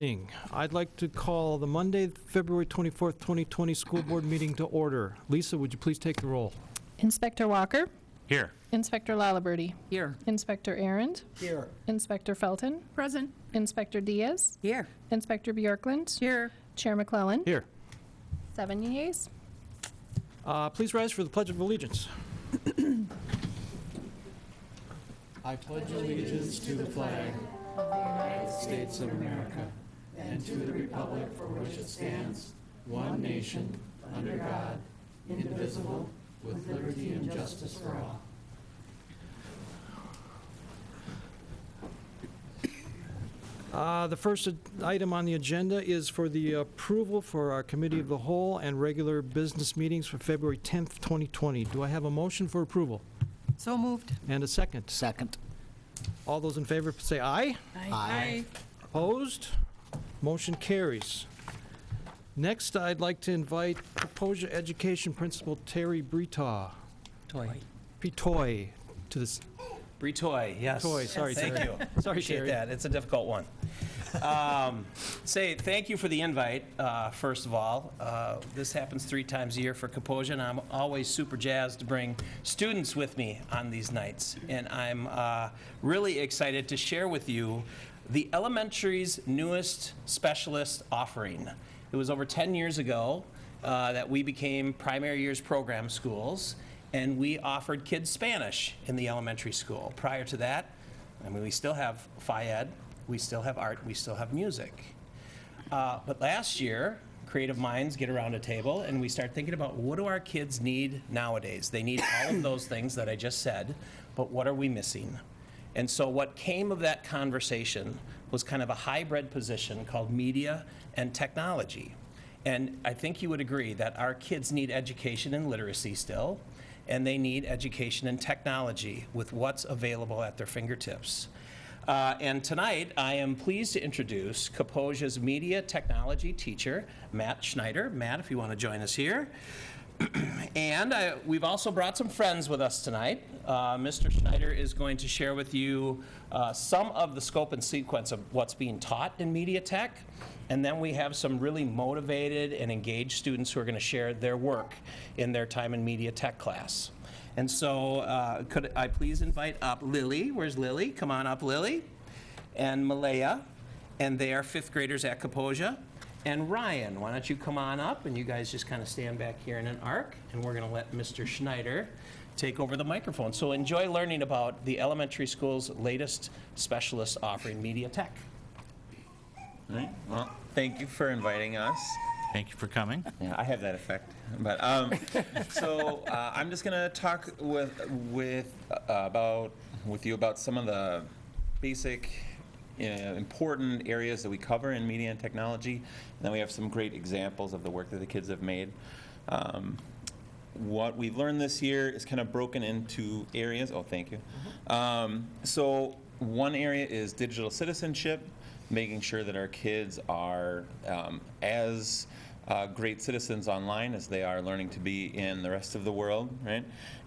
I'd like to call the Monday, February 24th, 2020 school board meeting to order. Lisa, would you please take the roll? Inspector Walker. Here. Inspector Laliberty. Here. Inspector Arend. Here. Inspector Felton. Present. Inspector Diaz. Here. Inspector Bjorklund. Here. Chair McClellan. Here. 7 yeas. Please rise for the Pledge of Allegiance. I pledge allegiance to the flag of the United States of America and to the republic for which it stands, one nation, under God, indivisible, with liberty and justice for all. The first item on the agenda is for the approval for our Committee of the Whole and regular business meetings for February 10th, 2020. Do I have a motion for approval? So moved. And a second? Second. All those in favor say aye. Aye. Opposed? Motion carries. Next, I'd like to invite Kaposia Education Principal Terry Bretoy to this. Bretoy, yes. Bretoy, sorry, Thank Terry. you. Sorry, Appreciate Terry. that. It's a difficult one. Say thank you for the invite, first of all. This happens 3 times a year for Kaposia, and I'm always super jazzed to bring students with me on these nights. And I'm really excited to share with you the elementary's newest specialist offering. It was over 10 years ago that we became primary years program schools, and we offered kids Spanish in the elementary school. Prior to that, I mean, we still have Phi-Ed, we still have art, we still have music. But last year, creative minds get around a table and we start thinking about what do our kids need nowadays? They need all of those things that I just said, but what are we missing? And so what came of that conversation was kind of a hybrid position called media and technology. And I think you would agree that our kids need education and literacy still, and they need education and technology with what's available at their fingertips. And tonight, I am pleased to introduce Kaposia's media technology teacher, Matt Schneider. Matt, if you want to join us here. And we've also brought some friends with us tonight. Mr. Schneider is going to share with you some of the scope and sequence of what's being taught in media tech. And then we have some really motivated and engaged students who are going to share their work in their time in media tech class. And so could I please invite up Lily. Where's Lily? Come on up, Lily. And Malaya. And they are 5th graders at Kaposia. And Ryan, why don't you come on up, and you guys just kind of stand back here in an arc, and we're going to let Mr. Schneider take over the microphone. So enjoy learning about the elementary school's latest specialist offering, media tech. All right. Well, thank you for inviting us. Thank you for coming. Yeah, I have that effect. But so I'm just going to talk with you about some of the basic important areas that we cover in media and technology. And then we have some great examples of the work that the kids have made. What we've learned this year is kind of broken into areas. Oh, thank you. So one area is digital citizenship, making sure that our kids are as great citizens online as they are learning to be in the rest of the world, right?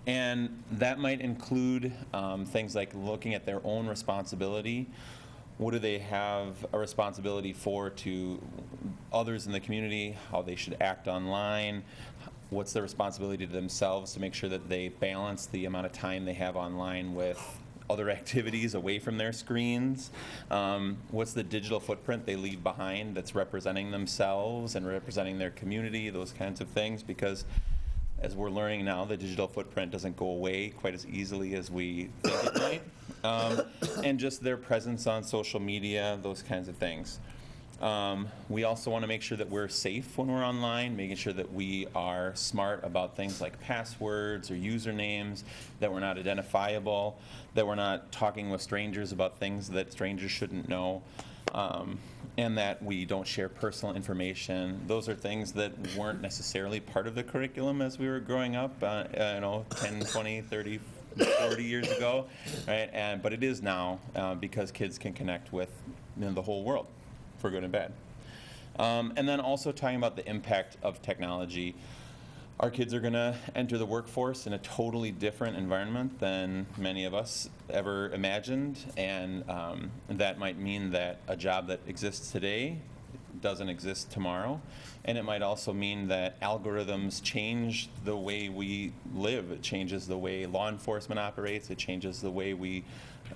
And that might include things like looking at their own responsibility. What do they have a responsibility for to others in the community, how they should act online, what's their responsibility to themselves to make sure that they balance the amount of time they have online with other activities away from their screens, what's the digital footprint they leave behind that's representing themselves and representing their community, those kinds of things, because as we're learning now, the digital footprint doesn't go away quite as easily as we think it might. And just their presence on social media, those kinds of things. We also want to make sure that we're safe when we're online, making sure that we are smart about things like passwords or usernames, that we're not identifiable, that we're not talking with strangers about things that strangers shouldn't know. And that we don't share personal information. Those are things that weren't necessarily part of the curriculum as we were growing up, 10, 20, 30, 40 years ago, right? But it is now because kids can connect with the whole world, for good and bad. And then also talking about the impact of technology. Our kids are going to enter the workforce in a totally different environment than many of us ever imagined, and that might mean that a job that exists today doesn't exist tomorrow, and it might also mean that algorithms change the way we live. It changes the way law enforcement operates. It changes the way we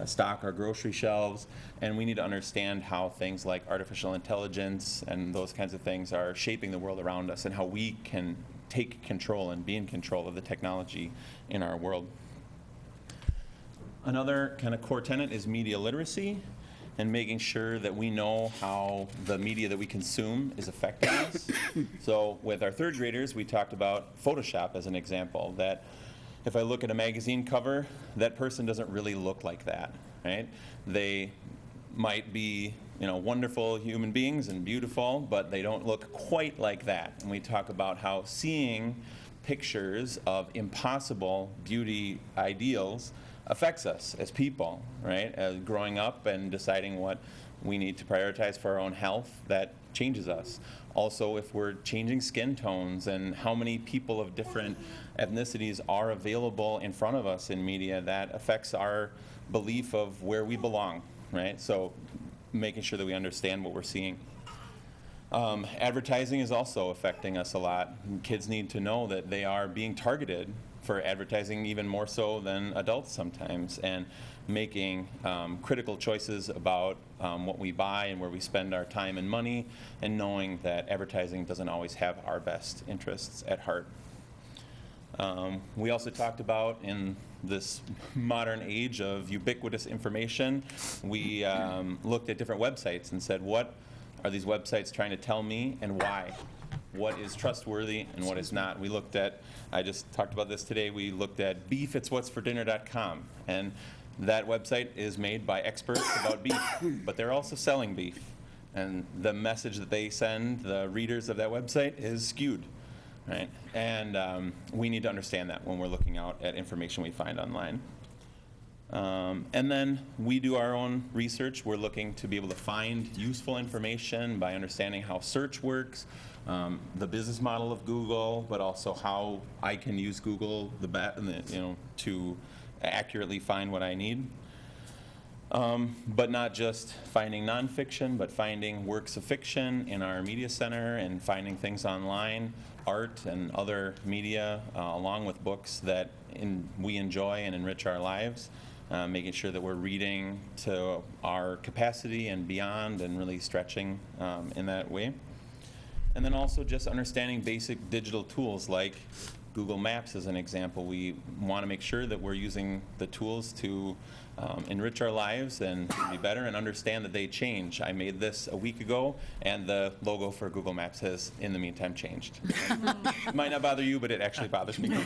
stock our grocery shelves, and we need to understand how things like artificial intelligence and those kinds of things are shaping the world around us, and how we can take control and be in control of the technology in our world. Another kind of core tenet is media literacy, and making sure that we know how the media that we consume is affecting us. So with our third graders, we talked about Photoshop as an example, that if I look at a magazine cover, that person doesn't really look like that, right? They might be, wonderful human beings and beautiful, but they don't look quite like that. And we talk about how seeing pictures of impossible beauty ideals affects us as people, right? As growing up and deciding what we need to prioritize for our own health, that changes us. Also, if we're changing skin tones and how many people of different ethnicities are available in front of us in media, that affects our belief of where we belong, right? So making sure that we understand what we're seeing. Advertising is also affecting us a lot. Kids need to know that they are being targeted for advertising even more so than adults sometimes, and making critical choices about what we buy and where we spend our time and money, and knowing that advertising doesn't always have our best interests at heart. We also talked about, in this modern age of ubiquitous information, we looked at different websites and said, what are these websites trying to tell me, and why? What is trustworthy and what is not? We looked at, I just talked about this today, we looked at beefitswhatsfordinner.com, and that website is made by experts about beef, but they're also selling beef. And the message that they send the readers of that website is skewed, right? And we need to understand that when we're looking out at information we find online. And then we do our own research. We're looking to be able to find useful information by understanding how search works, the business model of Google, but also how I can use Google to accurately find what I need. But not just finding nonfiction, but finding works of fiction in our media center, and finding things online, art and other media, along with books that we enjoy and enrich our lives. Making sure that we're reading to our capacity and beyond, and really stretching in that way. And then also just understanding basic digital tools like Google Maps as an example. We want to make sure that we're using the tools to enrich our lives and be better, and understand that they change. I made this a week ago, and the logo for Google Maps has, in the meantime, changed. It might not bother you, but it actually bothers me.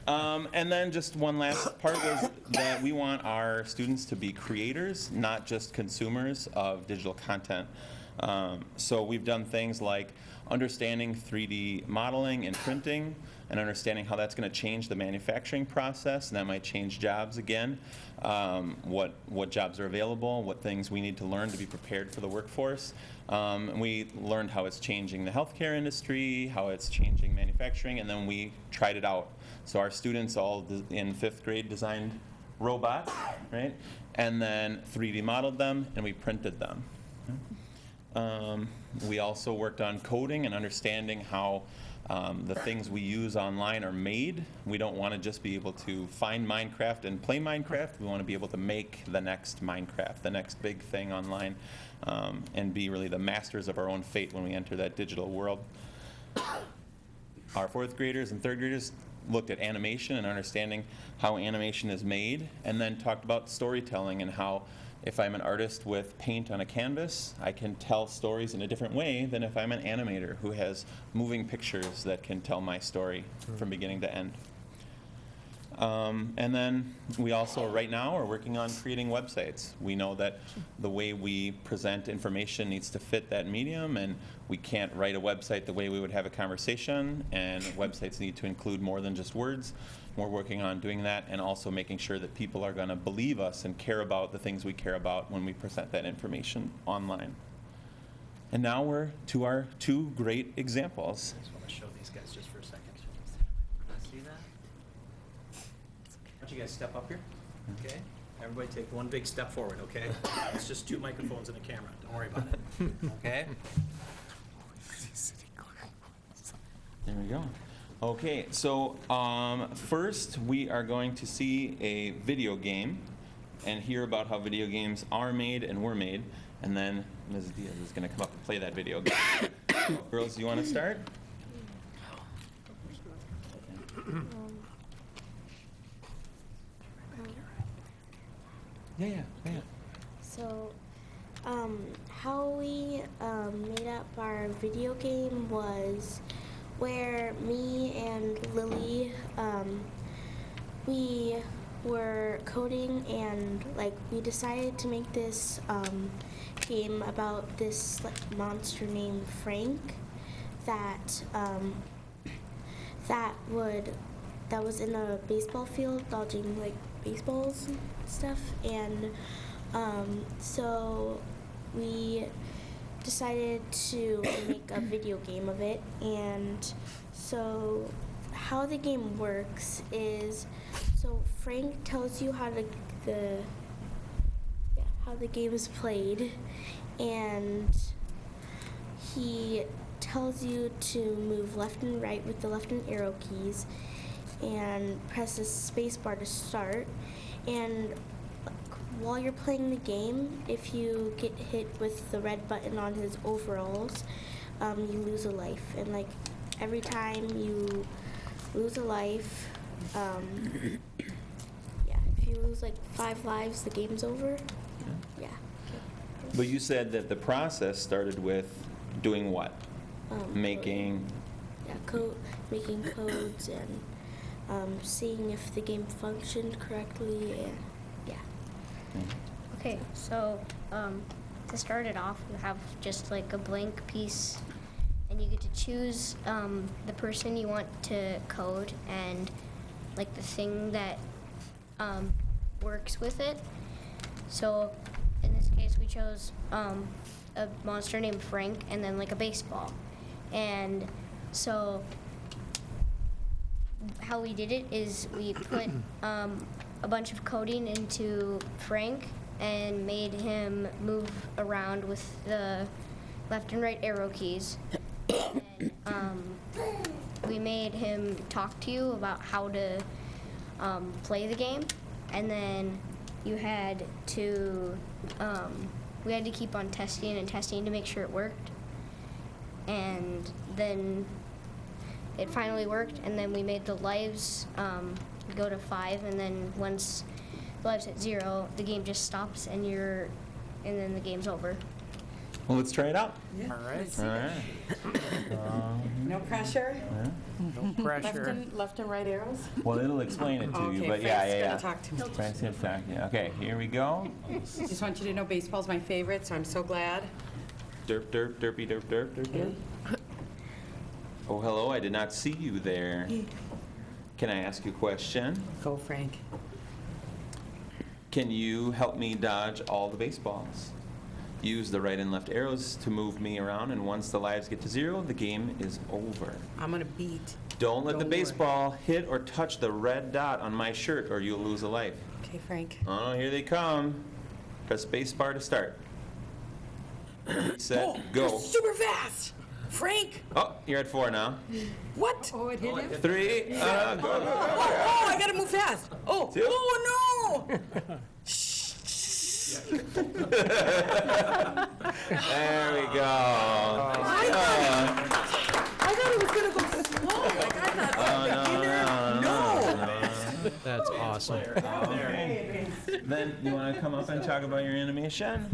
And then just one last part was that we want our students to be creators, not just consumers of digital content. So we've done things like understanding 3D modeling and printing, and understanding how that's going to change the manufacturing process, and that might change jobs again, what jobs are available, what things we need to learn to be prepared for the workforce. And we learned how it's changing the healthcare industry, how it's changing manufacturing, and then we tried it out. So our students all in 5th grade designed robots, right? And then 3D modeled them, and we printed them. We also worked on coding and understanding how the things we use online are made. We don't want to just be able to find Minecraft and play Minecraft. We want to be able to make the next Minecraft, the next big thing online, and be really the masters of our own fate when we enter that digital world. Our 4th graders and 3rd graders looked at animation and understanding how animation is made, and then talked about storytelling and how, if I'm an artist with paint on a canvas, I can tell stories in a different way than if I'm an animator who has moving pictures that can tell my story from beginning to end. And then we also, right now, are working on creating websites. We know that the way we present information needs to fit that medium, and we can't write a website the way we would have a conversation, and websites need to include more than just words. We're working on doing that, and also making sure that people are going to believe us and care about the things we care about when we present that information online. And now we're to our 2 great examples. I just want to show these these guys just for a second. See that? Why don't you guys step up here? Okay. Everybody take one big step forward, okay? It's just 2 microphones and a camera. Don't worry about it. Okay? There we go. Okay, so first we are going to see a video game and hear about how video games are made and were made, and then Ms. Diaz is going to come up and play that video game. Girls, you want to start? Yeah. So, how we made up our video game was where me and Lily, we were coding and we decided to make this game about this monster named Frank that that was in a baseball field dodging baseballs and stuff, and so we decided to make a video game of it. And so how the game works is, so Frank tells you how the game is played, and he tells you to move left and right with the left and arrow keys and press the space bar to start. And while you're playing the game, if you get hit with the red button on his overalls, you lose a life. And every time you lose a life, if you lose 5 lives, the game's over. Yeah. But you said that the process started with doing what? Making... Making codes and seeing if the game functioned correctly, and Okay, so to start it off, you have just a blank piece, and you get to choose the person you want to code and the thing that works with it. So in this case, we chose a monster named Frank, and then a baseball. And so how we did it is we put a bunch of coding into Frank and made him move around with the left and right arrow keys. And we made him talk to you about how to play the game, and then you had to we had to keep on testing and testing to make sure it worked. And then it finally worked, and then we made the lives go to 5, and then once the lives at 0, the game just stops, and then the game's over. Well, let's try it out. All right. All right. No pressure? No pressure. Left and right arrows? Well, it'll explain it to you, Okay, but Frank's yeah. gonna talk to me. Frank's gonna talk, yeah. Okay, here we go. Just want you to know baseball's my favorite, so I'm so glad. Derp, derp, derpy, derp, derp, derp, derp. Oh, hello, I did not see you there. Can I ask you a question? Go, Frank. Can you help me dodge all the baseballs? Use the right and left arrows to move me around, and once the lives get to 0, the game is over. I'm gonna beat. Don't let the Don't worry. baseball hit or touch the red dot on my shirt, or you'll lose a life. Okay, Frank. Oh, here they come. Press space bar to start. Set, go. You're super fast! Frank! Oh, you're at 4 now. What? Oh, it hit him? 3, go, go, go, go. Oh, I gotta move fast! Oh, 2. oh no! There we go. I thought it was gonna go slow. I thought, no. That's awesome. Okay. Then you want to come up and talk about your animation?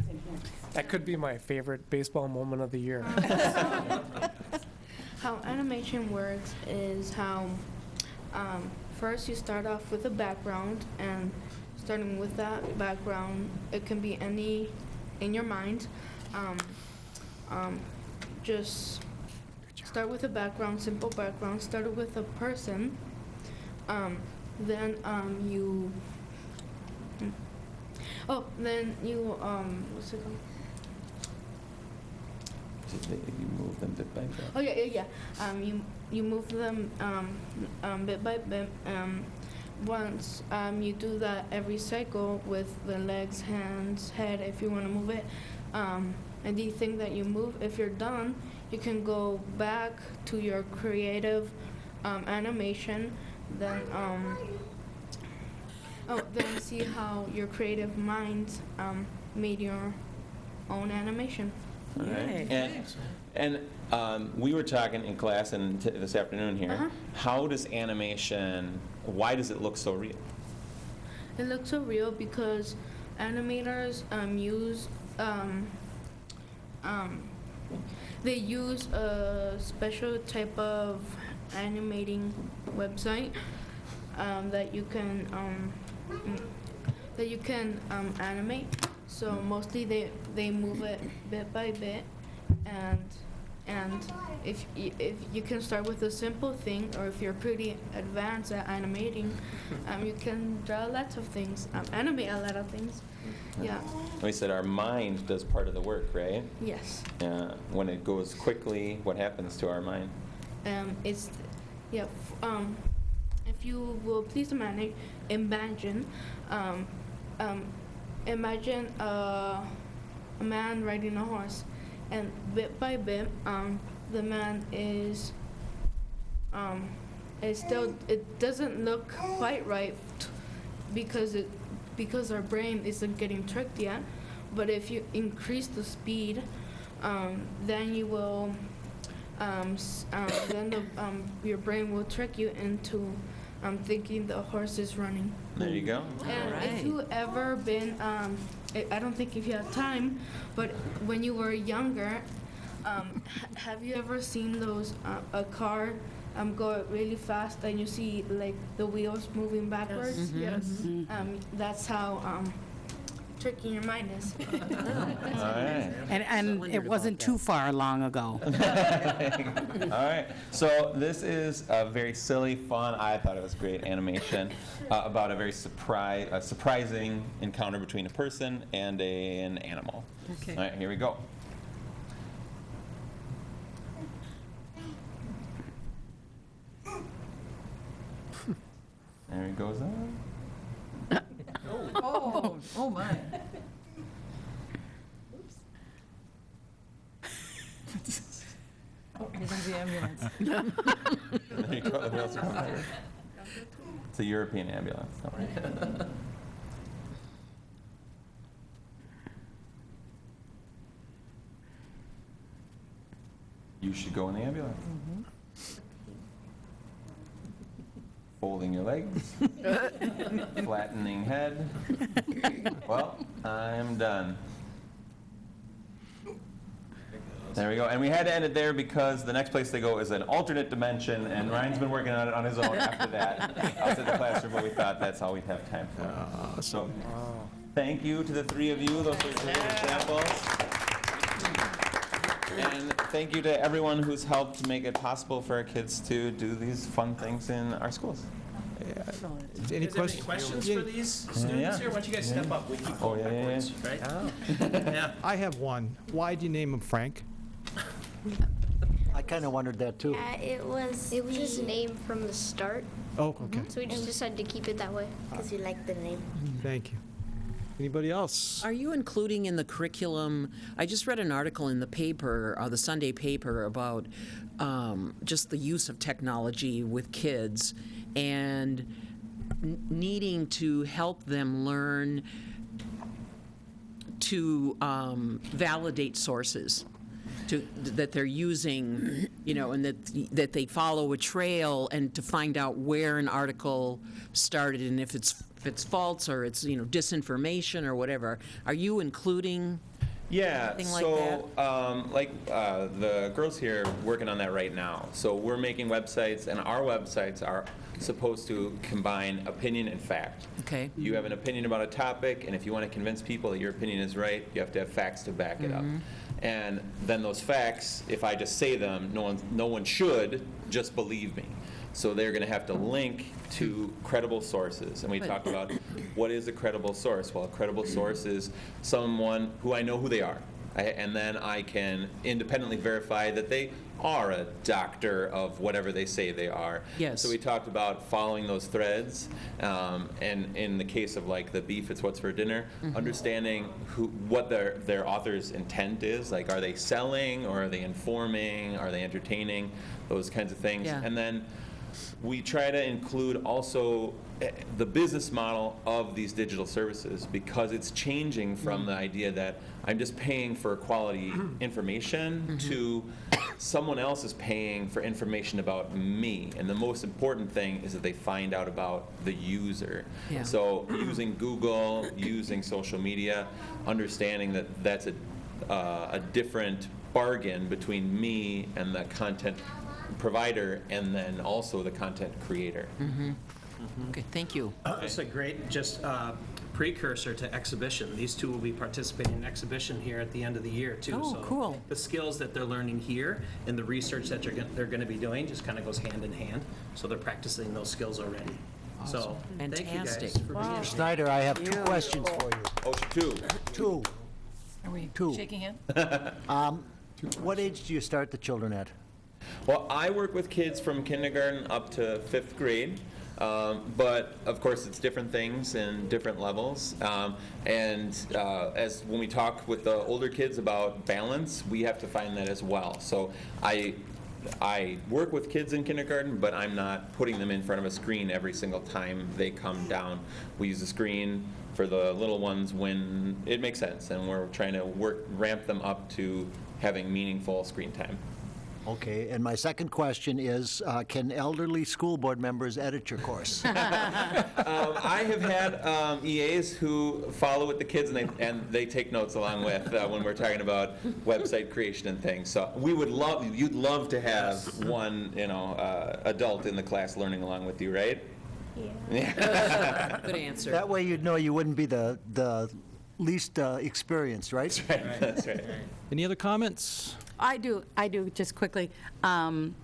That could be my favorite baseball moment of the year. How animation works is how first you start off with a background, and starting with that background, it can be any in your mind. Just start with a background, simple background. Start with a person. Then you. Then you what's it called? You move move them bit by bit. Oh yeah. You move them bit by bit. Once you do that every cycle with the legs, hands, head, if you want to move it. Anything that you move, if you're done, you can go back to your creative animation. Then then see how your creative mind made your own animation. All right. Yay. And we were talking in class and this afternoon here. Uh-huh. How does animation? Why does it look so real? It looks so real because animators use they use a special type of animating website that you can animate. So mostly they move it bit by bit, and if you can start with a simple thing, or if you're pretty advanced at animating, you can draw lots of things, animate a lot of things. Yeah. We said our mind does part of the work, right? Yes. When it goes quickly, what happens to our mind? If you will please imagine a man riding a horse, and bit by bit, the man is still, it doesn't look quite right because our brain isn't getting tricked yet. But if you increase the speed, then you will your brain will trick you into thinking the horse is running. There you go. And Alright. if you ever been, I don't think if you have time, but when you were younger, have you ever seen those a car go really fast and you see like the wheels moving backwards? Yes. That's how tricky your mind is. All right. And it wasn't too far long ago. All right. So this is a very silly, fun, I thought it was great animation about a very surprising encounter between a person and an animal. Okay. All right, here we go. There he goes on. Oh my. Oh, here comes the ambulance. There you go. The wheels are coming over. It's a European ambulance. Don't worry. You should go in the ambulance. Folding your legs. Flattening head. Well, I'm done. There we go. And we had to end it there because the next place they go is an alternate dimension, and Ryan's been working on it on his own after that outside the classroom, but we thought that's all we'd have time for. So, thank you to the three of you. Those are great examples. And thank you to everyone who's helped make it possible for our kids to do these fun things in our schools. Any Guys have any questions for these students here? Why don't you guys step up? We keep going backwards, right? Yeah. I have one. Why do you name him Frank? I kind of wondered that too. Yeah, it was his name from the start, Oh, okay. so we just decided to keep it that way. because you like the name. Thank you. Anybody else? Are you including in the curriculum, I just read an article in the paper, the Sunday paper, about just the use of technology with kids and needing to help them learn to validate sources. That they're using, and that they follow a trail and to find out where an article started and if it's false or it's disinformation or whatever. Are you including? Yeah, Anything like so the girls here are working on that right now. So we're making websites, and our websites are supposed to combine opinion and fact. Okay. You have an opinion about a topic, and if you want to convince people that your opinion is right, you have to have facts to back it up. And then those facts, if I just say them, no one should just believe me. So they're going to have to link to credible sources. And we talked about what is a credible source. Well, a credible source is someone who I know who they are. And then I can independently verify that they are a doctor of whatever they say they are. Yes. So we talked about following those threads, and in the case of like the beef, it's what's for dinner, understanding what their author's intent is. Like, are they selling, or are they informing, are they entertaining, those kinds of things. Yeah. And then we try to include also the business model of these digital services, because it's changing from the idea that I'm just paying for quality information to someone else is paying for information about me. And the most important thing is that they find out about the user. Yeah. So using Google, using social media, understanding that that's a different bargain between me and the content provider, and then also the content creator. Okay, thank you. It's a great precursor to exhibition. These two will be participating in exhibition here at the end of the year, too. Oh, So cool. the skills that they're learning here and the research that they're going to be doing just kind of goes hand in hand. So they're practicing those skills already. So thank you guys Fantastic. for being here. Snyder, I have 2 questions for you. Ocean 2. 2. Are we 2. shaking hands? What age do you start the children at? Well, I work with kids from kindergarten up to 5th grade. But of course, it's different things and different levels. As when we talk with the older kids about balance, we have to find that as well. So I work with kids in kindergarten, but I'm not putting them in front of a screen every single time they come down. We use the screen for the little ones when it makes sense, and we're trying to ramp them up to having meaningful screen time. Okay, and my second question is, can elderly school board members edit your course? I have had EAs who follow with the kids, and they take notes along with when we're talking about website creation and things. So you'd love to have one, adult in the class learning along with you, right? Yeah. Good answer. That way you'd know you wouldn't be the least experienced, right? That's right. Any other comments? I do, just quickly. I'm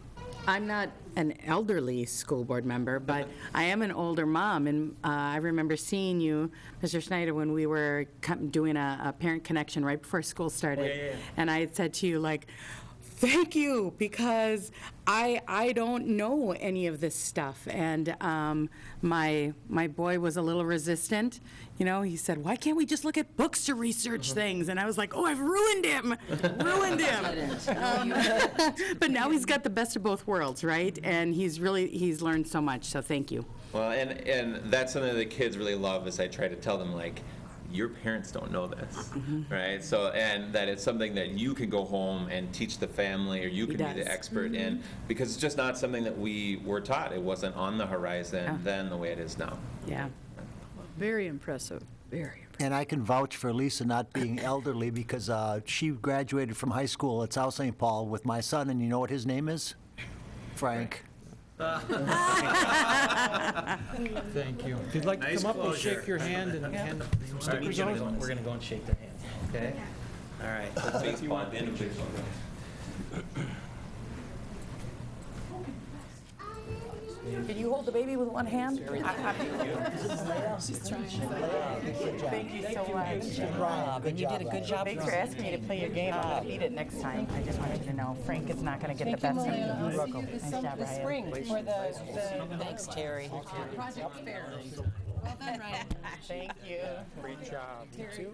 not an elderly school board member, but I am an older mom, and I remember seeing you, Mr. Schneider, when we were doing a parent connection right before school started. Yeah. And I had said to you, like, thank you, because I don't know any of this stuff. And my boy was a little resistant. He said, why can't we just look at books to research things? And I was like, oh, I've ruined him. But now he's got the best of both worlds, right? And he's learned so much, so thank you. Well, and that's something that the kids really love, is I try to tell them, like, your parents don't know this, right? So, and that it's something that you can go home and teach the family, or you can be the expert in, because it's just not something that we were taught. It wasn't on the horizon then the way it is now. Yeah. Very impressive, very impressive. And I can vouch for Lisa not being elderly, because she graduated from high school at South St. Paul with my son, and you know what his name is? Frank. Thank you. If you'd like to Nice come up, we'll closure. shake your hand and hand stickers We're on. going to go and shake their hands, okay? All right. Can you hold the baby with one hand? Thank you so much. And You did a good job. Thanks for asking me to play your game. I'm going to beat it next time. I just want you to know, Frank is not going to get the best of me. You're welcome. Nice job, Ryan. For the Thanks, Terry. project fair. Well done, Ryan. Thank you. Great job. You too.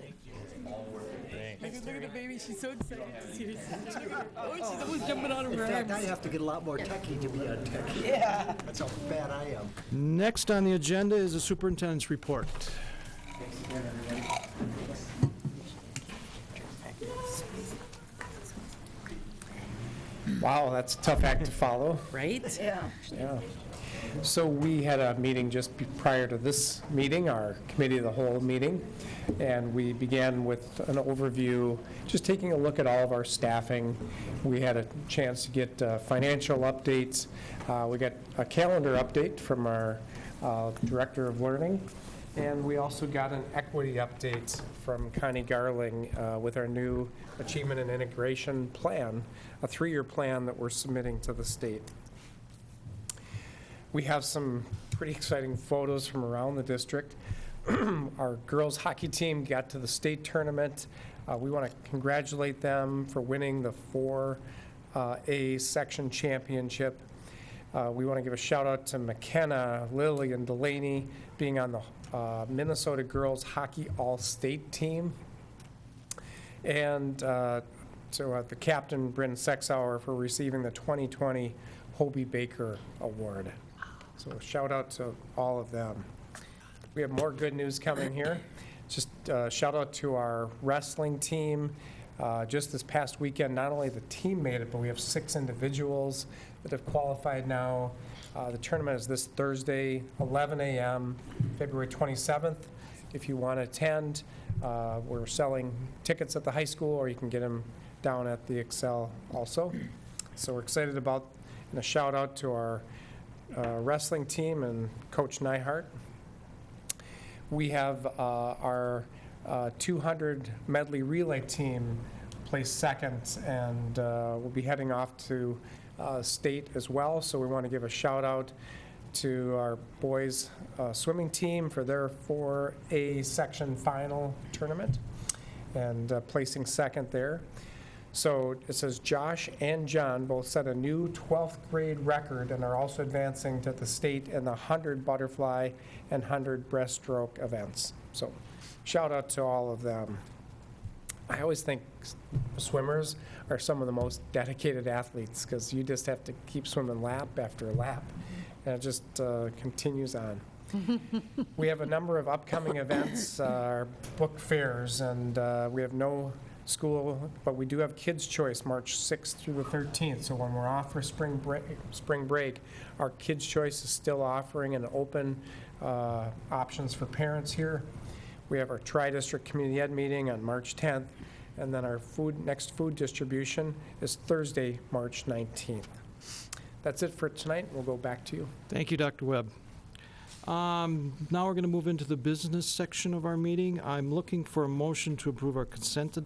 Look at the baby, she's so excited to see her. Oh, she's almost jumping on In her fact, I arms. have to get a lot more techie to be a techie. Yeah. That's how bad I am. Next on the agenda is the superintendent's report. Wow, that's a tough act to follow. Right? Yeah. Yeah. So we had a meeting just prior to this meeting, our committee of the whole meeting, and we began with an overview, just taking a look at all of our staffing. We had a chance to get financial updates. We got a calendar update from our Director of Learning, and we also got an equity update from Connie Garling with our new Achievement and Integration Plan, a 3-year plan that we're submitting to the state. We have some pretty exciting photos from around the district. Our girls hockey team got to the state tournament. We want to congratulate them for winning the 4A section championship. We want to give a shout out to McKenna, Lily, and Delaney being on the Minnesota Girls Hockey All-State team. And to the captain, Bryn Sexauer, for receiving the 2020 Hobie Baker Award. So shout out to all of them. We have more good news coming here. Just shout out to our wrestling team. Just this past weekend, not only the team made it, but we have 6 individuals that have qualified now. The tournament is this Thursday, 11 a.m., February 27th. If you want to attend, we're selling tickets at the high school, or you can get them down at the Excel also. So we're excited about, and a shout out to our wrestling team and Coach Neihart. We have our 200 medley relay team placed second, and we'll be heading off to state as well. So we want to give a shout out to our boys swimming team for their 4A section final tournament and placing second there. So it says Josh and John both set a new 12th grade record and are also advancing to the state in the 100 butterfly and 100 breaststroke events. So shout out to all of them. I always think swimmers are some of the most dedicated athletes because you just have to keep swimming lap after lap, and it just continues on. We have a number of upcoming events, our book fairs, and we have no school, but we do have Kids' Choice March 6th through the 13th. So when we're off for spring break, our Kids' Choice is still offering an open options for parents here. We have our Tri-District Community Ed meeting on March 10th, and then our next food distribution is Thursday, March 19th. That's it for tonight. We'll go back to you. Thank you, Dr. Webb. Now we're going to move into the business section of our meeting. I'm looking for a motion to approve our consent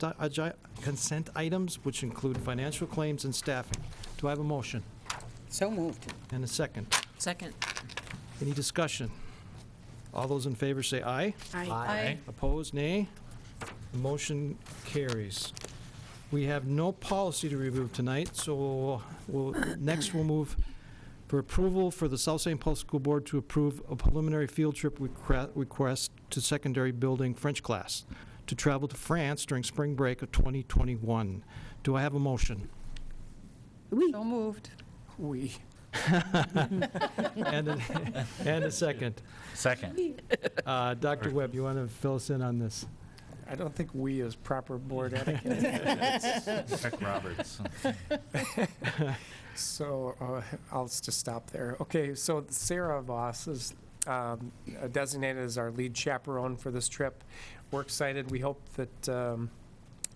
items, which include financial claims and staffing. Do I have a motion? So moved. And a second? Second. Any discussion? All those in favor say aye. Aye. Opposed, nay. The motion carries. We have no policy to review tonight, so next we'll move for approval for the South St. Paul School Board to approve a preliminary field trip request to secondary building French class to travel to France during spring break of 2021. Do I have a motion? So moved. We. And a second. Second. Dr. Webb, you want to fill us in on this? I don't think we is proper board etiquette. Rick Roberts. So I'll just stop there. Okay, so Sarah Voss is designated as our lead chaperone for this trip. We're excited. We hope that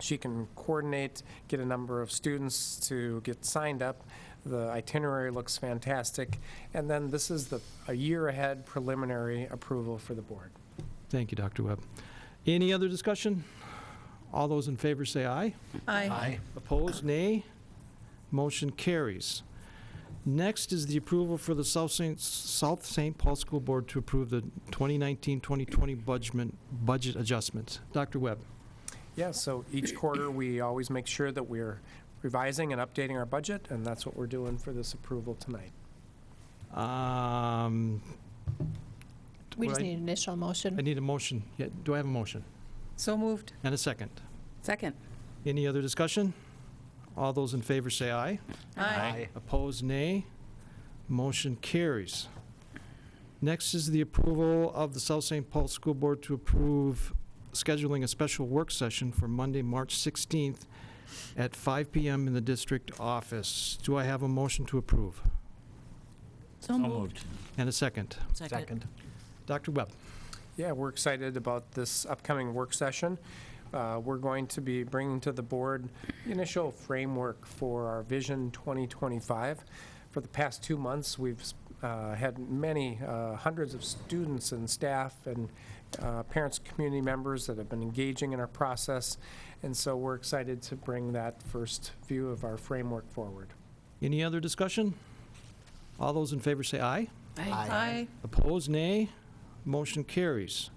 she can coordinate, get a number of students to get signed up. The itinerary looks fantastic. And then this is a year ahead preliminary approval for the board. Thank you, Dr. Webb. Any other discussion? All those in favor say aye. Aye. Opposed, nay. Motion carries. Next is the approval for the South St. Paul School Board to approve the 2019-2020 budget adjustments. Dr. Webb. Yeah, so each quarter we always make sure that we're revising and updating our budget, and that's what we're doing for this approval tonight. We just need an initial I motion. need a motion. Yeah, do I have a motion? So moved. And a second. Second. Any other discussion? All those in favor say aye. Aye. Opposed, nay. Motion carries. Next is the approval of the South St. Paul School Board to approve scheduling a special work session for Monday, March 16th at 5 p.m. in the district office. Do I have a motion to approve? So moved. And a second. Second. Dr. Webb. Yeah, we're excited about this upcoming work session. We're going to be bringing to the board the initial framework for our Vision 2025. For the past 2 months, we've had many hundreds of students and staff and parents, community members that have been engaging in our process, and so we're excited to bring that first view of our framework forward. Any other discussion? All those in favor say aye. Aye. Opposed, nay. Motion carries.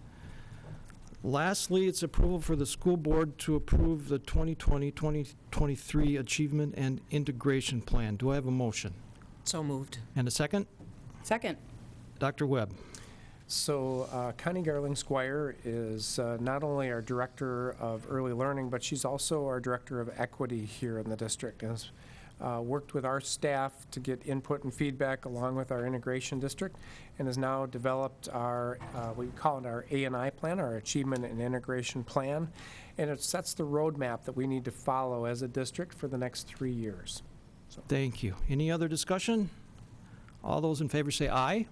Lastly, it's approval for the school board to approve the 2020-2023 Achievement and Integration Plan. Do I have a motion? So moved. And a second? Second. Dr. Webb. So Connie Garling-Squire is not only our Director of Early Learning, but she's also our Director of Equity here in the district, and has worked with our staff to get input and feedback along with our integration district, and has now developed our, we call it our A&I plan, our Achievement and Integration Plan, and it sets the roadmap that we need to follow as a district for the next 3 years. Thank you. Any other discussion? All those in favor say aye.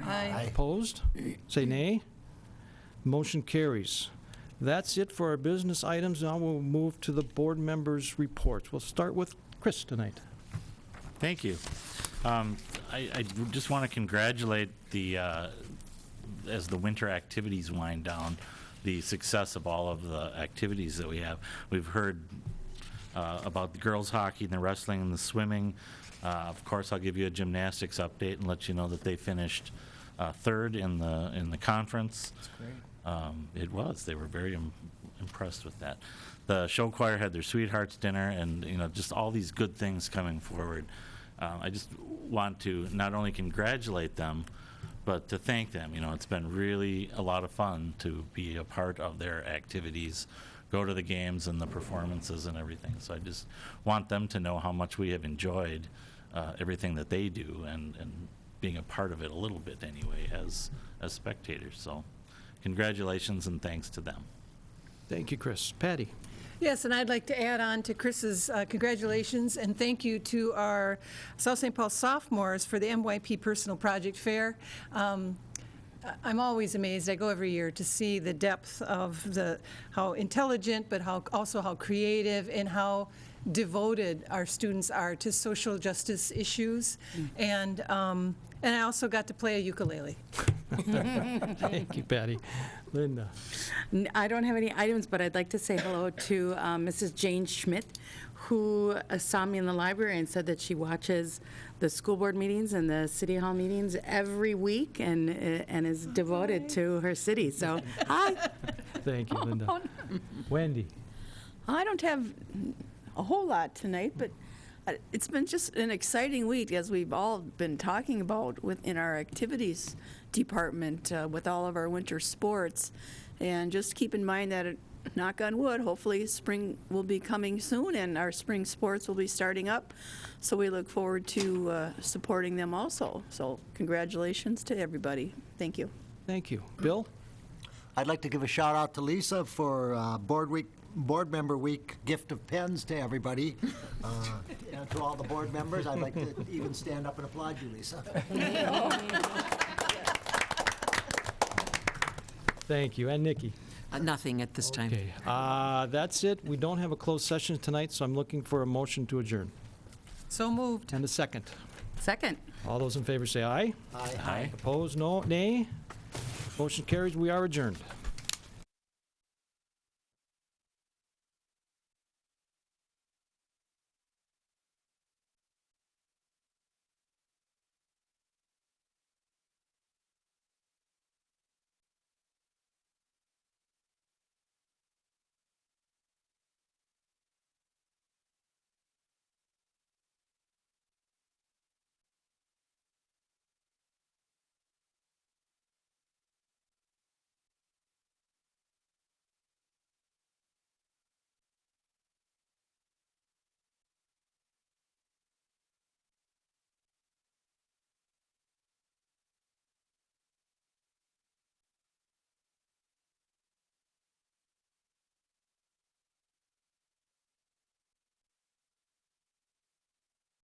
Aye. Opposed? Say nay. Motion carries. That's it for our business items. Now we'll move to the board members' reports. We'll start with Chris tonight. Thank you. I just want to congratulate the, as the winter activities wind down, the success of all of the activities that we have. We've heard about the girls' hockey and the wrestling and the swimming. Of course, I'll give you a gymnastics update and let you know that they finished third in the conference. That's great. It was. They were very impressed with that. The show choir had their Sweethearts dinner, and just all these good things coming forward. I just want to not only congratulate them, but to thank them. It's been really a lot of fun to be a part of their activities, go to the games and the performances and everything. So I just want them to know how much we have enjoyed everything that they do, and being a part of it a little bit anyway as spectators. So congratulations and thanks to them. Thank you, Chris. Patty. Yes, and I'd like to add on to Chris's congratulations and thank you to our South St. Paul sophomores for the MYP Personal Project Fair. I'm always amazed. I go every year to see the depth of how intelligent, but also how creative and how devoted our students are to social justice issues. And I also got to play a ukulele. Thank you, Patty. Linda. I don't have any items, but I'd like to say hello to Mrs. Jane Schmidt, who saw me in the library and said that she watches the school board meetings and the city hall meetings every week and is devoted to her city. So, hi. Thank you, Linda. Wendy. I don't have a whole lot tonight, but it's been just an exciting week, as we've all been talking about within our activities department with all of our winter sports. And just keep in mind that, knock on wood, hopefully spring will be coming soon and our spring sports will be starting up. So we look forward to supporting them also. So congratulations to everybody. Thank you. Thank you. Bill? I'd like to give a shout out to Lisa for Board Member Week gift of pens to everybody. And to all the board members, I'd like to even stand up and applaud you, Lisa. Thank you. And Nikki? Nothing at this time. Okay. That's it. We don't have a closed session tonight, so I'm looking for a motion to adjourn. So moved. And a second. Second. All those in favor say aye. Aye. Aye. Opposed? No? Nay? Motion carries. We are adjourned.